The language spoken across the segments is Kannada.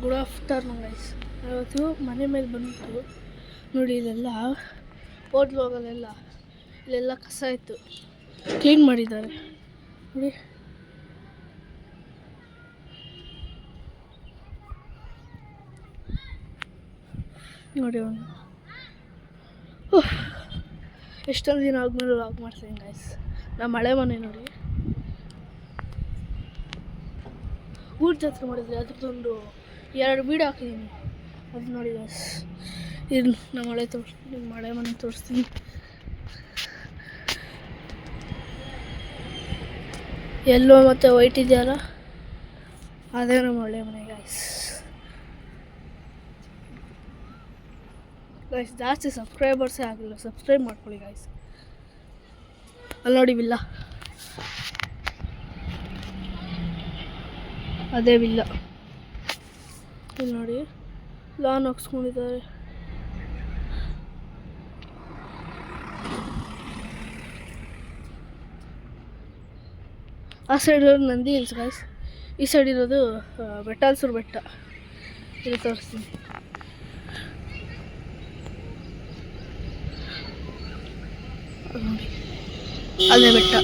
Good afternoon guys. ಇವತ್ತು ಮನೆ ಮೇಲೆ ಬಂದ್ಬಿಟ್ಟು ನೋಡಿ, ಇಲ್ಲೆಲ್ಲ ಹೋಟ್ಲು ಹೋಗಲ್ಲೆಲ್ಲ ಇಲ್ಲೆಲ್ಲ ಕಸ ಇತ್ತು, ಕ್ಲೀನ್ ಮಾಡಿದ್ದಾರೆ ನೋಡಿ. ನೋಡಿ ಅವನು ಎಷ್ಟೊಂದು ದಿನ ಆದ್ಮೇಲೆ ಲಾಗ್ ಮಾಡ್ತೀನಿ ಗೈಸ್. ನಮ್ಮ ಮಳೆ ಮನೆ ನೋಡಿ, ಊರ ಜಾತ್ರೆ ಮಾಡಿದ್ರಿ, ಅದ್ರದ್ದೊಂದು 2 ವೀಡಿಯೋ ಹಾಕಿದ್ದೀನಿ, ಅದು ನೋಡಿ ಗೈಸ್. ಇದು ನಮ್ಮ ಮಳೆ ಮನೆ ತೋರಿಸ್ತೀನಿ. ಎಲ್ಲೋ ಮತ್ತು ವೈಟ್ ಇದೆಯಲ್ಲ, ಅದೇ ನಮ್ಮ ಮಳೆ ಮನೆ ಗೈಸ್. ಜಾಸ್ತಿ ಸಬ್ಸ್ಕ್ರೈಬರ್ಸೇ ಆಗಿಲ್ಲ, ಸಬ್ಸ್ಕ್ರೈಬ್ ಮಾಡ್ಕೊಳ್ಳಿ ಗೈಸ್. ಅಲ್ಲಿ ನೋಡಿ ವಿಲ್ಲ, ಅದೇ ವಿಲ್ಲ. ಇಲ್ಲಿ ನೋಡಿ ಲಾನ್ ಹಾಕ್ಸ್ಕೊಂಡಿದ್ದಾರೆ. ಆ ಸೈಡ್ ಇರೋದು ನಂದಿ ಹಿಲ್ಸ್ ಗೈಸ್, ಈ ಸೈಡ್ ಇರೋದು ಬೆಟ್ಟಾಲ್ಸೂರು ಬೆಟ್ಟ. ಇಲ್ಲಿ ತೋರಿಸ್ತೀನಿ ನೋಡಿ, ಅಲ್ಲೇ ಬೆಟ್ಟ.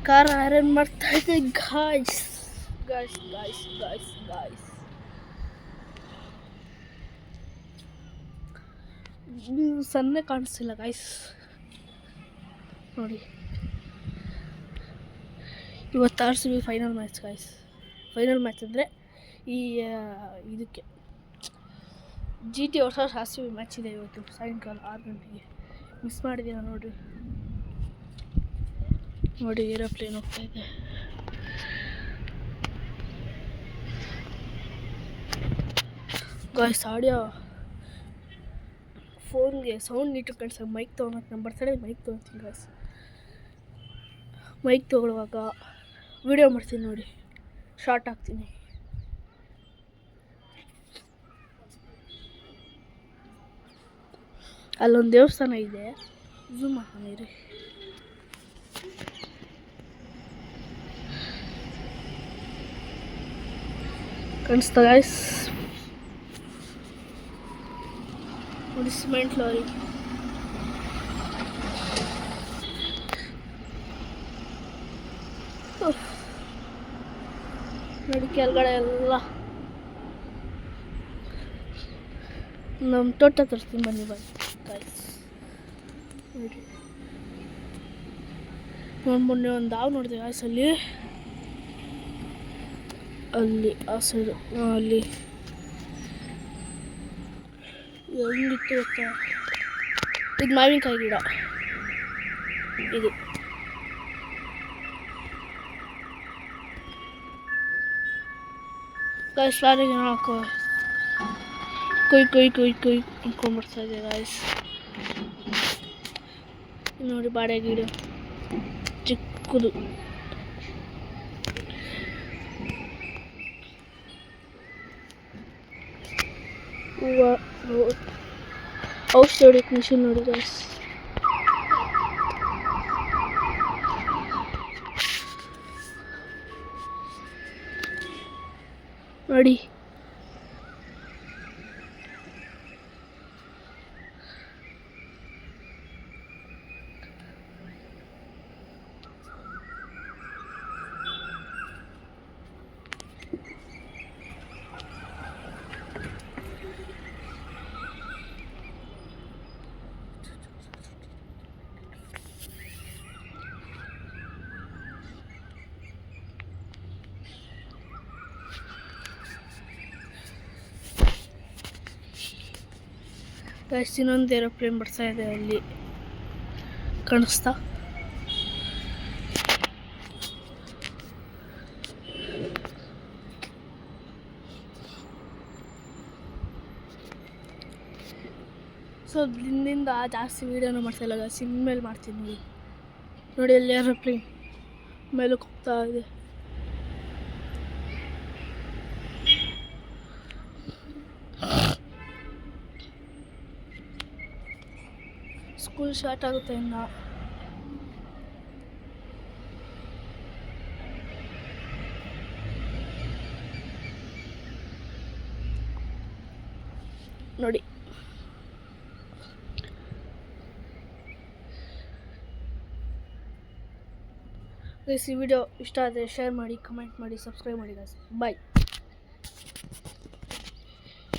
ಕಾರ್ ಐರನ್ ಮಾಡ್ತಾ ಇದೆ ಗಾಯ್ಸ್. ಸನ್ನೆ ಕಾಣಿಸ್ತಿಲ್ಲ ಗಾಯ್ಸ್ ನೋಡಿ. ಇವತ್ತು RCB final match guys. Final match ಅಂದರೆ ಈ ಇದಕ್ಕೆ GT ವರ್ಸಸ್ RCB ಮ್ಯಾಚ್ ಇದೆ ಇವತ್ತು ಸಾಯಂಕಾಲ 6 ಗಂಟೆಗೆ. ಮಿಸ್ ಮಾಡಿದ್ದೀನ ನೋಡಿ. ಏರೋಪ್ಲೇನ್ ಹೋಗ್ತಾ ಇದೆ. ಗಾಯ್ಸ್, ಆಡಿಯೋ ಫೋನ್ಗೆ ಸೌಂಡ್ ನೀಟು ಕಳ್ಸೋಕೆ ಮೈಕ್ ತೊಗೊಳಕ್ಕೆ ನಮ್ಮ ಬರ್ತಡೇ ಮೈಕ್ ತೊಗೊತೀನಿ ಗಾಯ್ಸ್. ಮೈಕ್ ತೊಗೊಳ್ಳುವಾಗ ವಿಡಿಯೋ ಮಾಡ್ತೀನಿ ನೋಡಿ, ಶಾರ್ಟ್ ಹಾಕ್ತೀನಿ. ಅಲ್ಲೊಂದು ದೇವಸ್ಥಾನ ಇದೆ, ಝೂಮ್ ಮಾಡ್ತಾನೆ ರೀ. ಕಾಣಿಸ್ತಾ ಗಾಯ್ಸ್ ನೋಡಿ, ಸಿಮೆಂಟ್ ಲಾರಿ. ನೋಡಿ ಕೆಳಗಡೆ ಎಲ್ಲ ನಮ್ಮ ತೋಟ ತೋರಿಸ್ತೀನಿ ಬನ್ನಿ ಗಾಯ್ಸ್. ನೋಡಿ ಮೊನ್ನೆ ಒಂದು ಹಾವು ನೋಡಿದೆ ಗಾಯ್ಸ್, ಅಲ್ಲಿ ಆ ಸೈಡು ಅಲ್ಲಿ ಹೆಂಗಿತ್ತು ಗೊತ್ತಾ, ಇದು ಮಾವಿನಕಾಯಿ ಗಿಡ. ಇದು ಗಾಯ್ಸ್, ಲಾರಿಗೆ ಹಾಕೋ ಕೊಯ್ ಅಂದ್ಕೊಂಡ್ಬರ್ತಾ ಇದೆ ಗಾಯ್ಸ್. ನೋಡಿ ಬಾಳೆ ಗಿಡ ಚಿಕ್ಕದು. ಔಷಧಿ ಹೊಡಿಯೋಕೆ ಮಿಷಿನ್ ನೋಡಿ ಗಾಯ್ಸ್. ನೋಡಿ ಗಾಯ್ಸ್, ಇನ್ನೊಂದು ಏರೋಪ್ಲೇನ್ ಬರ್ತಾ ಇದೆ, ಅಲ್ಲಿ ಕಾಣಿಸ್ತಾ. ಸೊ ದಿನದಿಂದ ಜಾಸ್ತಿ ವೀಡಿಯೋನ ಮಾಡ್ತಾಯಿಲ್ಲ ಗಾಯ್ಸ್, ಇನ್ಮೇಲೆ ಮಾಡ್ತೀನಿ ನೋಡಿ. ಅಲ್ಲಿ ಏರೋಪ್ಲೇನ್ ಮೇಲಕ್ಕೆ ಹೋಗ್ತಾ ಇದೆ. ಸ್ಕೂಲ್ ಸ್ಟಾರ್ಟ್ ಆಗುತ್ತೆ ಇನ್ನು. ನೋಡಿ. ಈ ವಿಡಿಯೋ ಇಷ್ಟ ಆದರೆ ಶೇರ್ ಮಾಡಿ, ಕಮೆಂಟ್ ಮಾಡಿ, ಸಬ್ಸ್ಕ್ರೈಬ್ ಮಾಡಿ. ಬಾಯ್.